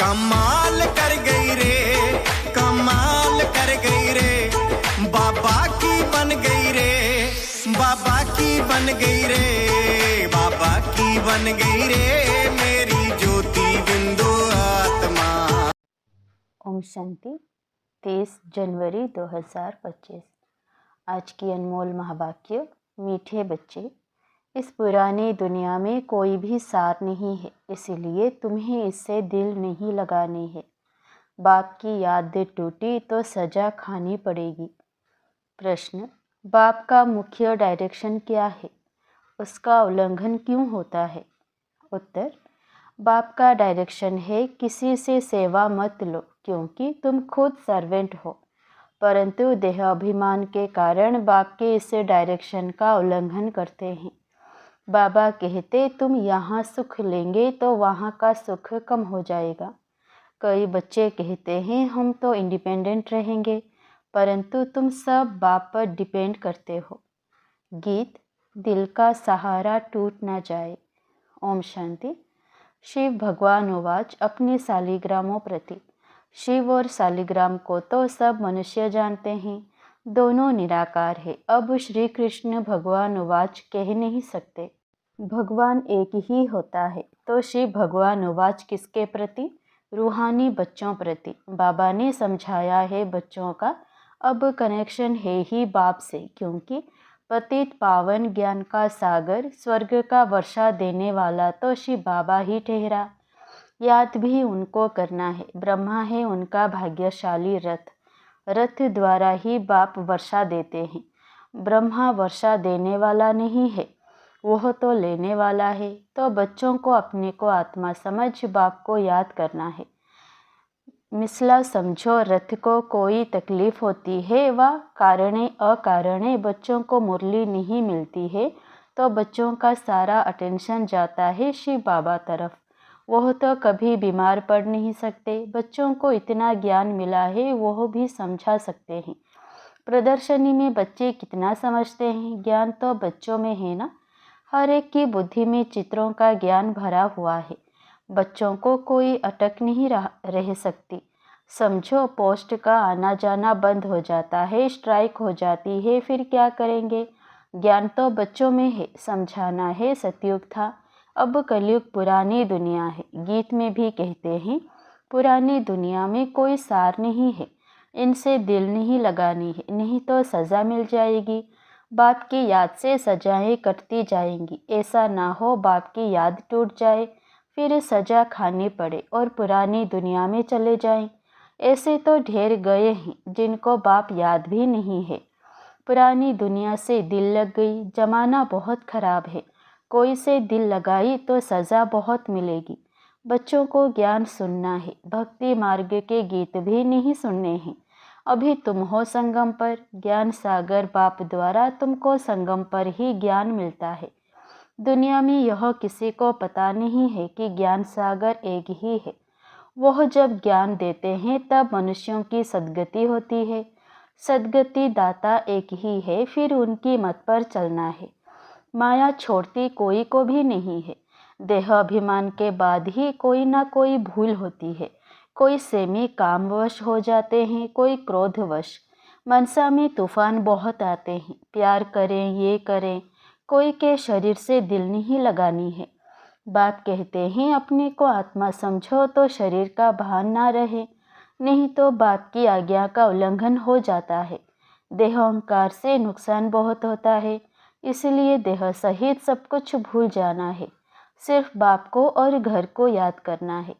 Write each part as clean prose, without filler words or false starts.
कमाल कर गई रे, कमाल कर गई रे, बाबा की बन गई रे, बाबा की बन गई रे, बाबा की बन गई रे, मेरी ज्योति बिंदु आत्मा। ओम शांति। 23 जनवरी 2025। आज की अनमोल महावाक्य। मीठे बच्चे, इस पुरानी दुनिया में कोई भी सार नहीं है, इसीलिए तुम्हें इससे दिल नहीं लगानी है। बाप की याद टूटी तो सजा खानी पड़ेगी। प्रश्न, बाप का मुख्य डायरेक्शन क्या है? उसका उल्लंघन क्यों होता है? उत्तर, बाप का डायरेक्शन है किसी से सेवा मत लो, क्योंकि तुम खुद सर्वेंट हो, परंतु देह अभिमान के कारण बाप के इस डायरेक्शन का उल्लंघन करते हैं। बाबा कहते तुम यहाँ सुख लेंगे तो वहाँ का सुख कम हो जाएगा। कई बच्चे कहते हैं हम तो इंडिपेंडेंट रहेंगे, परंतु तुम सब बाप पर डिपेंड करते हो। गीत, दिल का सहारा टूट ना जाए। ओम शांति। शिव भगवान उवाच अपने सालिग्रामों प्रति। शिव और सालिग्राम को तो सब मनुष्य जानते हैं, दोनों निराकार है। अब श्री कृष्ण भगवान उवाच कह नहीं सकते, भगवान एक ही होता है। तो शिव भगवान उवाच किसके प्रति? रूहानी बच्चों प्रति। बाबा ने समझाया है बच्चों का अब कनेक्शन है ही बाप से, क्योंकि पतित पावन ज्ञान का सागर स्वर्ग का वर्षा देने वाला तो शिव बाबा ही ठहरा। याद भी उनको करना है। ब्रह्मा है उनका भाग्यशाली रथ, रथ द्वारा ही बाप वर्षा देते हैं। ब्रह्मा वर्षा देने वाला नहीं है, वह तो लेने वाला है। तो बच्चों को अपने को आत्मा समझ बाप को याद करना है। मिसला समझो, रथ को कोई तकलीफ होती है व कारणे अकारणे बच्चों को मुरली नहीं मिलती है, तो बच्चों का सारा अटेंशन जाता है शिव बाबा तरफ। वह तो कभी बीमार पड़ नहीं सकते। बच्चों को इतना ज्ञान मिला है, वह भी समझा सकते हैं। प्रदर्शनी में बच्चे कितना समझते हैं, ज्ञान तो बच्चों में है ना। हर एक की बुद्धि में चित्रों का ज्ञान भरा हुआ है। बच्चों को कोई अटक नहीं रह सकती। समझो, पोस्ट का आना जाना बंद हो जाता है, स्ट्राइक हो जाती है, फिर क्या करेंगे? ज्ञान तो बच्चों में है, समझाना है। सतयुग था, अब कलयुग पुरानी दुनिया है। गीत में भी कहते हैं पुरानी दुनिया में कोई सार नहीं है, इनसे दिल नहीं लगानी है, नहीं तो सज़ा मिल जाएगी। बाप की याद से सजाएं कटती जाएंगी। ऐसा ना हो बाप की याद टूट जाए, फिर सजा खानी पड़े और पुरानी दुनिया में चले जाएं। ऐसे तो ढेर गए हैं जिनको बाप याद भी नहीं है। पुरानी दुनिया से दिल लग गई, जमाना बहुत खराब है, कोई से दिल लगाई तो सज़ा बहुत मिलेगी। बच्चों को ज्ञान सुनना है, भक्ति मार्ग के गीत भी नहीं सुनने हैं। अभी तुम हो संगम पर, ज्ञान सागर बाप द्वारा तुमको संगम पर ही ज्ञान मिलता है। दुनिया में यह किसी को पता नहीं है कि ज्ञान सागर एक ही है। वह जब ज्ञान देते हैं तब मनुष्यों की सद्गति होती है। सद्गति दाता एक ही है, फिर उनकी मत पर चलना है। माया छोड़ती कोई को भी नहीं है। देह अभिमान के बाद ही कोई ना कोई भूल होती है। कोई सेमी कामवश हो जाते हैं, कोई क्रोधवश। मनसा में तूफान बहुत आते हैं, प्यार करें ये करें, कोई के शरीर से दिल नहीं लगानी है। बाप कहते हैं अपने को आत्मा समझो तो शरीर का भान ना रहे, नहीं तो बाप की आज्ञा का उल्लंघन हो जाता है। देह अहंकार से नुकसान बहुत होता है, इसलिए देह सहित सब कुछ भूल जाना है। सिर्फ बाप को और घर को याद करना है।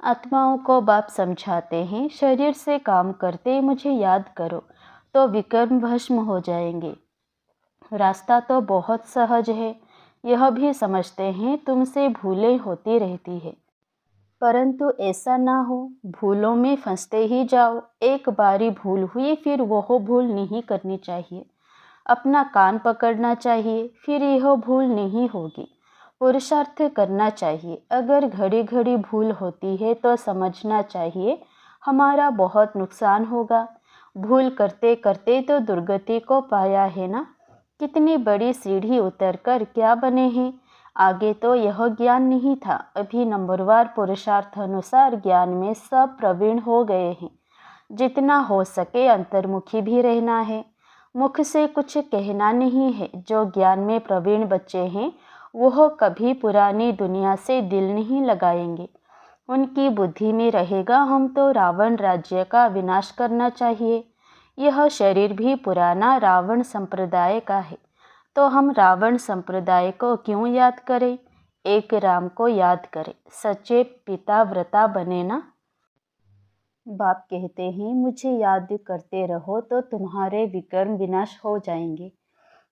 आत्माओं को बाप समझाते हैं शरीर से काम करते मुझे याद करो, तो विकर्म भस्म हो जाएंगे। रास्ता तो बहुत सहज है, यह भी समझते हैं तुमसे भूलें होती रहती है, परंतु ऐसा ना हो भूलों में फंसते ही जाओ। एक बारी भूल हुई फिर वह भूल नहीं करनी चाहिए। अपना कान पकड़ना चाहिए, फिर यह भूल नहीं होगी। पुरुषार्थ करना चाहिए। अगर घड़ी घड़ी भूल होती है तो समझना चाहिए हमारा बहुत नुकसान होगा। भूल करते करते तो दुर्गति को पाया है ना। कितनी बड़ी सीढ़ी उतरकर क्या बने हैं। आगे तो यह ज्ञान नहीं था। अभी नंबरवार पुरुषार्थ अनुसार ज्ञान में सब प्रवीण हो गए हैं। जितना हो सके अंतर्मुखी भी रहना है। मुख से कुछ कहना नहीं है। जो ज्ञान में प्रवीण बच्चे हैं वह कभी पुरानी दुनिया से दिल नहीं लगाएंगे। उनकी बुद्धि में रहेगा हम तो रावण राज्य का विनाश करना चाहिए। यह शरीर भी पुराना रावण संप्रदाय का है, तो हम रावण संप्रदाय को क्यों याद करें? एक राम को याद करें। सच्चे पिता व्रता बने ना। बाप कहते हैं मुझे याद करते रहो तो तुम्हारे विकर्म विनाश हो जाएंगे।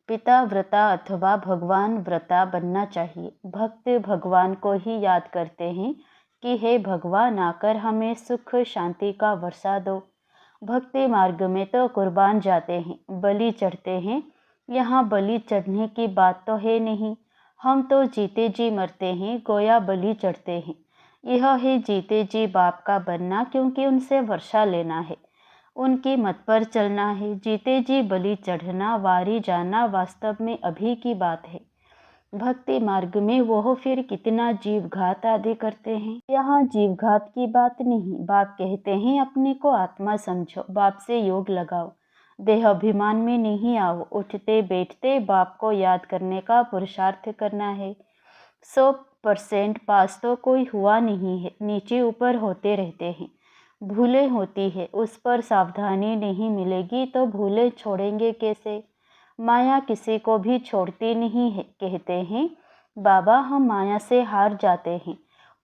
पिता व्रता अथवा भगवान व्रता बनना चाहिए। भक्त भगवान को ही याद करते हैं कि हे भगवान आकर हमें सुख शांति का वर्षा दो। भक्ति मार्ग में तो कुर्बान जाते हैं, बलि चढ़ते हैं। यहाँ बलि चढ़ने की बात तो है नहीं। हम तो जीते जी मरते हैं, गोया बलि चढ़ते हैं। यह है जीते जी बाप का बनना, क्योंकि उनसे वर्षा लेना है, उनकी मत पर चलना है। जीते जी बलि चढ़ना, वारी जाना वास्तव में अभी की बात है। भक्ति मार्ग में वह फिर कितना जीवघात आदि करते हैं। यहाँ जीवघात की बात नहीं। बाप कहते हैं अपने को आत्मा समझो, बाप से योग लगाओ, देह अभिमान में नहीं आओ। उठते बैठते बाप को याद करने का पुरुषार्थ करना है। 100% पास तो कोई हुआ नहीं है, नीचे ऊपर होते रहते हैं। भूलें होती है, उस पर सावधानी नहीं मिलेगी तो भूलें छोड़ेंगे कैसे? माया किसी को भी छोड़ती नहीं है। कहते हैं बाबा हम माया से हार जाते हैं,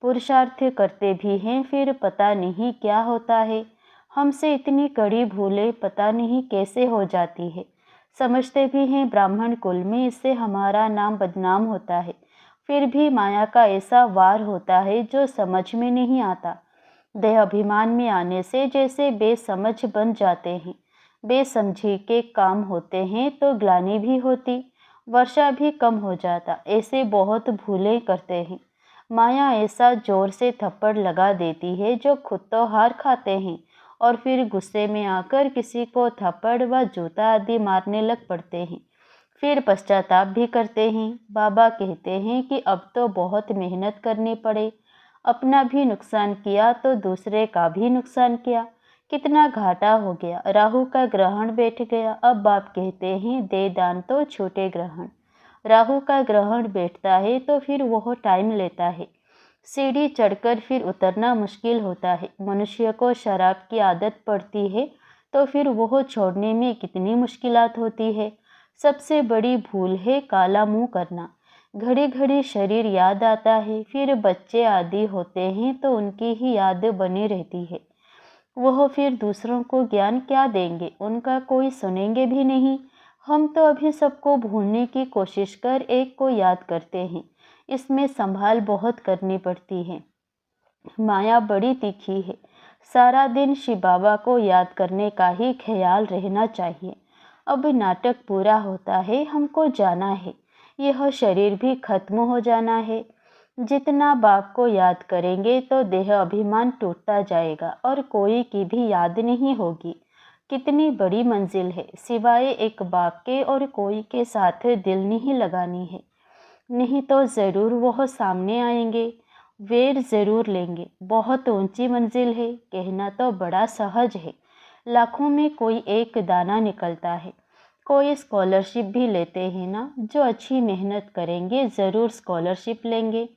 पुरुषार्थ करते भी हैं, फिर पता नहीं क्या होता है। हमसे इतनी कड़ी भूलें पता नहीं कैसे हो जाती है। समझते भी हैं ब्राह्मण कुल में इससे हमारा नाम बदनाम होता है, फिर भी माया का ऐसा वार होता है जो समझ में नहीं आता। देह अभिमान में आने से जैसे बेसमझ बन जाते हैं, बेसमझी के काम होते हैं तो ग्लानि भी होती, वर्षा भी कम हो जाता। ऐसे बहुत भूलें करते हैं। माया ऐसा जोर से थप्पड़ लगा देती है जो खुद तो हार खाते हैं और फिर गुस्से में आकर किसी को थप्पड़ व जूता आदि मारने लग पड़ते हैं, फिर पश्चाताप भी करते हैं। बाबा कहते हैं कि अब तो बहुत मेहनत करनी पड़े, अपना भी नुकसान किया तो दूसरे का भी नुकसान किया, कितना घाटा हो गया। राहु का ग्रहण बैठ गया। अब बाप कहते हैं दे दान तो छोटे ग्रहण। राहु का ग्रहण बैठता है तो फिर वह टाइम लेता है, सीढ़ी चढ़कर फिर उतरना मुश्किल होता है। मनुष्य को शराब की आदत पड़ती है तो फिर वह छोड़ने में कितनी मुश्किलात होती है। सबसे बड़ी भूल है काला मुंह करना। घड़ी घड़ी शरीर याद आता है, फिर बच्चे आदि होते हैं तो उनकी ही याद बनी रहती है। वह फिर दूसरों को ज्ञान क्या देंगे, उनका कोई सुनेंगे भी नहीं। हम तो अभी सबको भूलने की कोशिश कर एक को याद करते हैं, इसमें संभाल बहुत करनी पड़ती है। माया बड़ी तीखी है। सारा दिन शिव बाबा को याद करने का ही ख्याल रहना चाहिए। अब नाटक पूरा होता है, हमको जाना है, यह शरीर भी खत्म हो जाना है। जितना बाप को याद करेंगे तो देह अभिमान टूटता जाएगा और कोई की भी याद नहीं होगी। कितनी बड़ी मंजिल है, सिवाय एक बाप के और कोई के साथ दिल नहीं लगानी है, नहीं तो ज़रूर वह सामने आएंगे, वेर ज़रूर लेंगे। बहुत ऊंची मंजिल है, कहना तो बड़ा सहज है। लाखों में कोई एक दाना निकलता है। कोई स्कॉलरशिप भी लेते हैं ना, जो अच्छी मेहनत करेंगे ज़रूर स्कॉलरशिप लेंगे।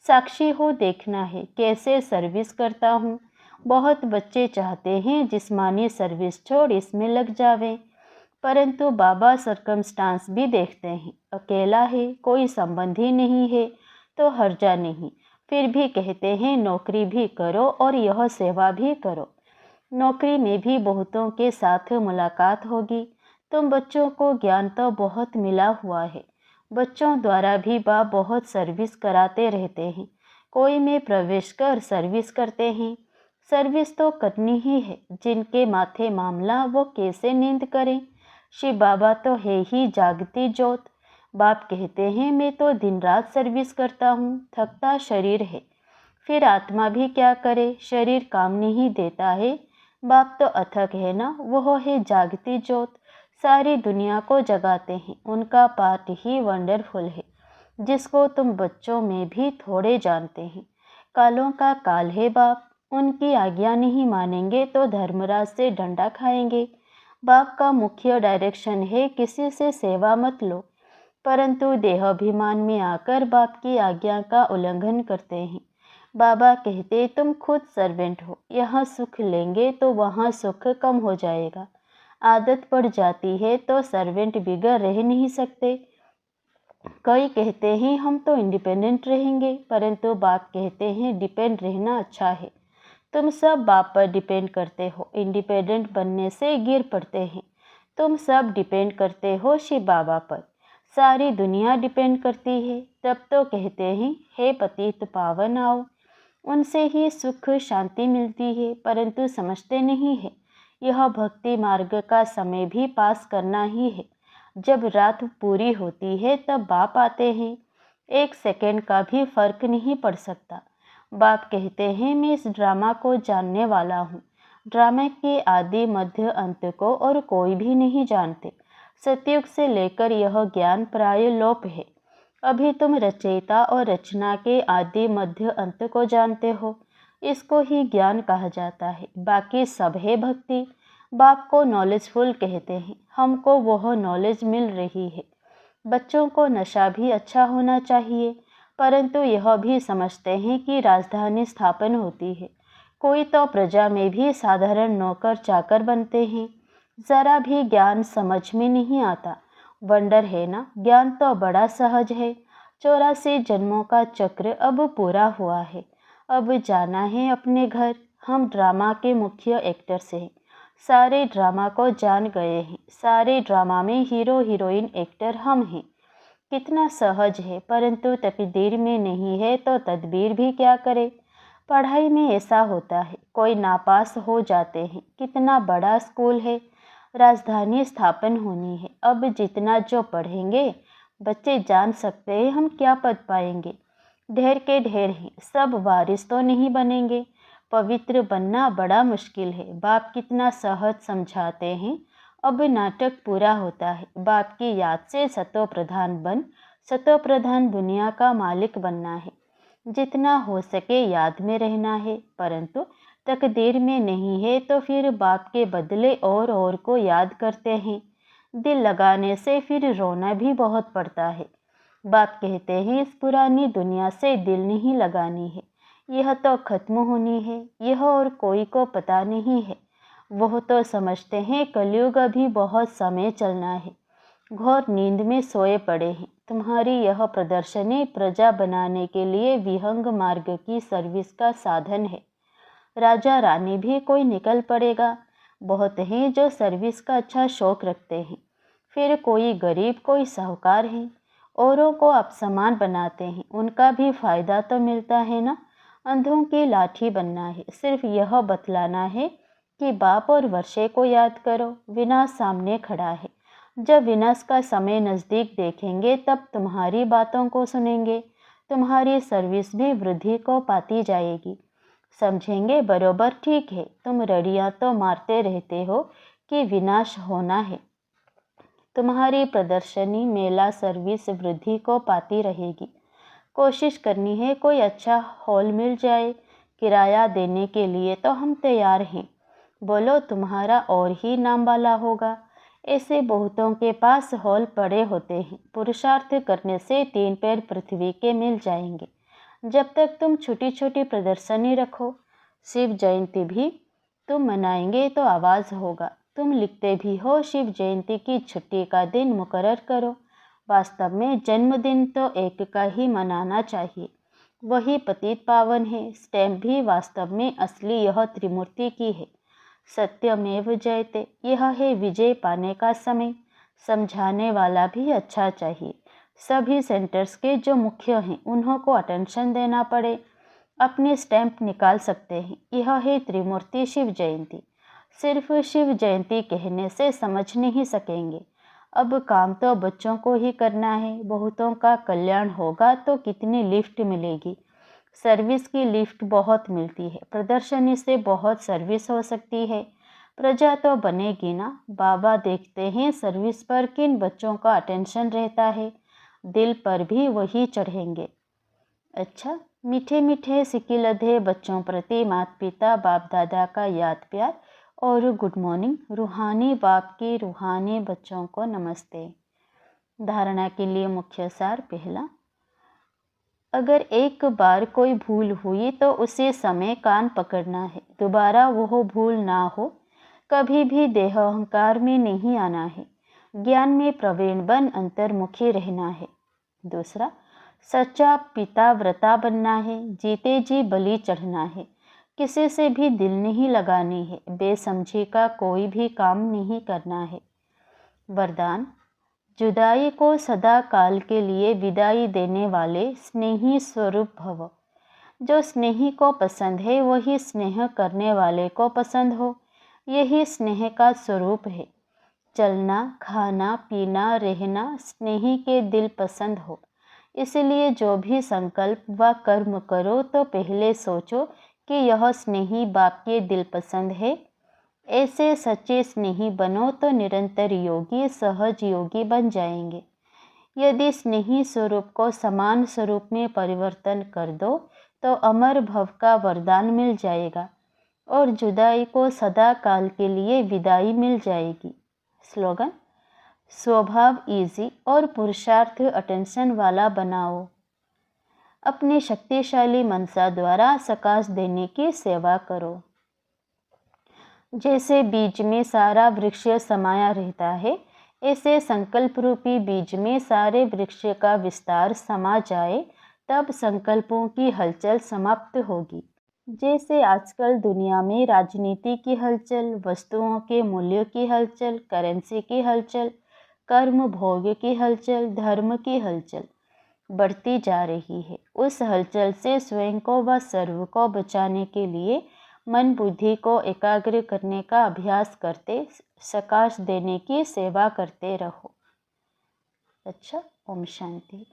साक्षी हो, देखना है कैसे सर्विस करता हूँ। बहुत बच्चे चाहते हैं जिस्मानी सर्विस छोड़ इसमें लग जावें, परंतु बाबा सर्कमस्टांस भी देखते हैं। अकेला है, कोई संबंधी नहीं है तो हर्जा नहीं, फिर भी कहते हैं नौकरी भी करो और यह सेवा भी करो। नौकरी में भी बहुतों के साथ मुलाकात होगी। तुम बच्चों को ज्ञान तो बहुत मिला हुआ है, बच्चों द्वारा भी बाप बहुत सर्विस कराते रहते हैं। कोई में प्रवेश कर सर्विस करते हैं। सर्विस तो करनी ही है, जिनके माथे मामला वो कैसे नींद करें। शिव बाबा तो है ही जागती ज्योत। बाप कहते हैं मैं तो दिन रात सर्विस करता हूँ, थकता शरीर है, फिर आत्मा भी क्या करे, शरीर काम नहीं देता है। बाप तो अथक है ना, वह है जागती ज्योत, सारी दुनिया को जगाते हैं। उनका पार्ट ही वंडरफुल है। जिसको तुम बच्चों में भी थोड़े जानते हैं। कालों का काल है बाप, उनकी आज्ञा नहीं मानेंगे तो धर्मराज से डंडा खाएंगे। बाप का मुख्य डायरेक्शन है किसी से सेवा मत लो, परंतु देहाभिमान में आकर बाप की आज्ञा का उल्लंघन करते हैं। बाबा कहते तुम खुद सर्वेंट हो, यहाँ सुख लेंगे तो वहाँ सुख कम हो जाएगा। आदत पड़ जाती है तो सर्वेंट बिगड़ रह नहीं सकते। कई कहते हैं हम तो इंडिपेंडेंट रहेंगे, परंतु बाप कहते हैं डिपेंड रहना अच्छा है। तुम सब बाप पर डिपेंड करते हो, इंडिपेंडेंट बनने से गिर पड़ते हैं। तुम सब डिपेंड करते हो शिव बाबा पर, सारी दुनिया डिपेंड करती है। तब तो कहते हैं हे पतित पावन आओ, उनसे ही सुख शांति मिलती है, परंतु समझते नहीं है यह भक्ति मार्ग का समय भी पास करना ही है। जब रात पूरी होती है तब बाप आते हैं, 1 सेकंड का भी फर्क नहीं पड़ सकता। बाप कहते हैं मैं इस ड्रामा को जानने वाला हूँ। ड्रामे के आदि मध्य अंत को और कोई भी नहीं जानते। सतयुग से लेकर यह ज्ञान प्राय लोप है। अभी तुम रचयिता और रचना के आदि मध्य अंत को जानते हो, इसको ही ज्ञान कहा जाता है। बाकी सब है भक्ति। बाप को नॉलेजफुल कहते हैं, हमको वह नॉलेज मिल रही है। बच्चों को नशा भी अच्छा होना चाहिए, परंतु यह भी समझते हैं कि राजधानी स्थापन होती है। कोई तो प्रजा में भी साधारण नौकर चाकर बनते हैं। ज़रा भी ज्ञान समझ में नहीं आता। वंडर है ना, ज्ञान तो बड़ा सहज है। 84 जन्मों का चक्र अब पूरा हुआ है। अब जाना है अपने घर। हम ड्रामा के मुख्य एक्टर्स हैं, सारे ड्रामा को जान गए हैं। सारे ड्रामा में हीरो हीरोइन एक्टर हम हैं। कितना सहज है, परंतु तकदीर में नहीं है तो तदबीर भी क्या करे। पढ़ाई में ऐसा होता है, कोई नापास हो जाते हैं। कितना बड़ा स्कूल है, राजधानी स्थापन होनी है। अब जितना जो पढ़ेंगे बच्चे जान सकते हैं हम क्या पद पाएंगे। ढेर के ढेर हैं, सब वारिस तो नहीं बनेंगे। पवित्र बनना बड़ा मुश्किल है। बाप कितना सहज समझाते हैं। अब नाटक पूरा होता है। बाप की याद से सतो प्रधान बन, सतो प्रधान दुनिया का मालिक बनना है। जितना हो सके याद में रहना है, परंतु तकदीर में नहीं है तो फिर बाप के बदले और को याद करते हैं। दिल लगाने से फिर रोना भी बहुत पड़ता है। बाप कहते हैं इस पुरानी दुनिया से दिल नहीं लगानी है, यह तो खत्म होनी है। यह और कोई को पता नहीं है। वह तो समझते हैं कलयुग अभी बहुत समय चलना है। घोर नींद में सोए पड़े हैं। तुम्हारी यह प्रदर्शनी प्रजा बनाने के लिए विहंग मार्ग की सर्विस का साधन है। राजा रानी भी कोई निकल पड़ेगा। बहुत हैं जो सर्विस का अच्छा शौक रखते हैं। फिर कोई गरीब, कोई साहूकार है, औरों को अपसमान बनाते हैं। उनका भी फायदा तो मिलता है ना। अंधों की लाठी बनना है, सिर्फ यह बतलाना है कि बाप और वर्षे को याद करो। विनाश सामने खड़ा है। जब विनाश का समय नज़दीक देखेंगे तब तुम्हारी बातों को सुनेंगे। तुम्हारी सर्विस भी वृद्धि को पाती जाएगी। समझेंगे बरोबर ठीक है। तुम रड़ियाँ तो मारते रहते हो कि विनाश होना है। तुम्हारी प्रदर्शनी मेला सर्विस वृद्धि को पाती रहेगी। कोशिश करनी है कोई अच्छा हॉल मिल जाए। किराया देने के लिए तो हम तैयार हैं। बोलो तुम्हारा और ही नाम वाला होगा। ऐसे बहुतों के पास हॉल पड़े होते हैं। पुरुषार्थ करने से 3 पैर पृथ्वी के मिल जाएंगे। जब तक तुम छोटी छोटी प्रदर्शनी रखो। शिव जयंती भी तुम मनाएंगे तो आवाज़ होगा। तुम लिखते भी हो शिव जयंती की छुट्टी का दिन मुकर्रर करो। वास्तव में जन्मदिन तो एक का ही मनाना चाहिए, वही पतित पावन है। स्टैम्प भी वास्तव में असली यह त्रिमूर्ति की है। सत्यमेव जयते, यह है विजय पाने का समय। समझाने वाला भी अच्छा चाहिए। सभी सेंटर्स के जो मुख्य हैं उन्हों को अटेंशन देना पड़े। अपने स्टैम्प निकाल सकते हैं। यह है त्रिमूर्ति शिव जयंती। सिर्फ शिव जयंती कहने से समझ नहीं सकेंगे। अब काम तो बच्चों को ही करना है। बहुतों का कल्याण होगा तो कितनी लिफ्ट मिलेगी। सर्विस की लिफ्ट बहुत मिलती है। प्रदर्शनी से बहुत सर्विस हो सकती है। प्रजा तो बनेगी ना। बाबा देखते हैं सर्विस पर किन बच्चों का अटेंशन रहता है। दिल पर भी वही चढ़ेंगे। अच्छा, मीठे मीठे सिकिलधे बच्चों प्रति माता पिता बाप दादा का याद प्यार और गुड मॉर्निंग। रूहानी बाप की रूहानी बच्चों को नमस्ते। धारणा के लिए मुख्य सार। पहला, अगर एक बार कोई भूल हुई तो उसी समय कान पकड़ना है, दोबारा वह भूल ना हो। कभी भी देह अहंकार में नहीं आना है, ज्ञान में प्रवीण बन अंतर्मुखी रहना है। दूसरा, सच्चा पिता व्रता बनना है, जीते जी बलि चढ़ना है, किसी से भी दिल नहीं लगानी है, बेसमझी का कोई भी काम नहीं करना है। वरदान, जुदाई को सदा काल के लिए विदाई देने वाले स्नेही स्वरूप भव। जो स्नेही को पसंद है वही स्नेह करने वाले को पसंद हो, यही स्नेह का स्वरूप है। चलना, खाना, पीना, रहना स्नेही के दिल पसंद हो, इसलिए जो भी संकल्प व कर्म करो तो पहले सोचो कि यह स्नेही बाप के दिल पसंद है। ऐसे सच्चे स्नेही बनो तो निरंतर योगी सहज योगी बन जाएंगे। यदि स्नेही स्वरूप को समान स्वरूप में परिवर्तन कर दो तो अमर भव का वरदान मिल जाएगा और जुदाई को सदा काल के लिए विदाई मिल जाएगी। स्लोगन, स्वभाव इजी और पुरुषार्थ अटेंशन वाला बनाओ। अपने शक्तिशाली मनसा द्वारा सकाश देने की सेवा करो। जैसे बीज में सारा वृक्ष समाया रहता है, ऐसे संकल्प रूपी बीज में सारे वृक्ष का विस्तार समा जाए, तब संकल्पों की हलचल समाप्त होगी। जैसे आजकल दुनिया में राजनीति की हलचल, वस्तुओं के मूल्यों की हलचल, करेंसी की हलचल, कर्म भोग की हलचल, धर्म की हलचल बढ़ती जा रही है, उस हलचल से स्वयं को व सर्व को बचाने के लिए मन बुद्धि को एकाग्र करने का अभ्यास करते सकाश देने की सेवा करते रहो। अच्छा, ओम शांति।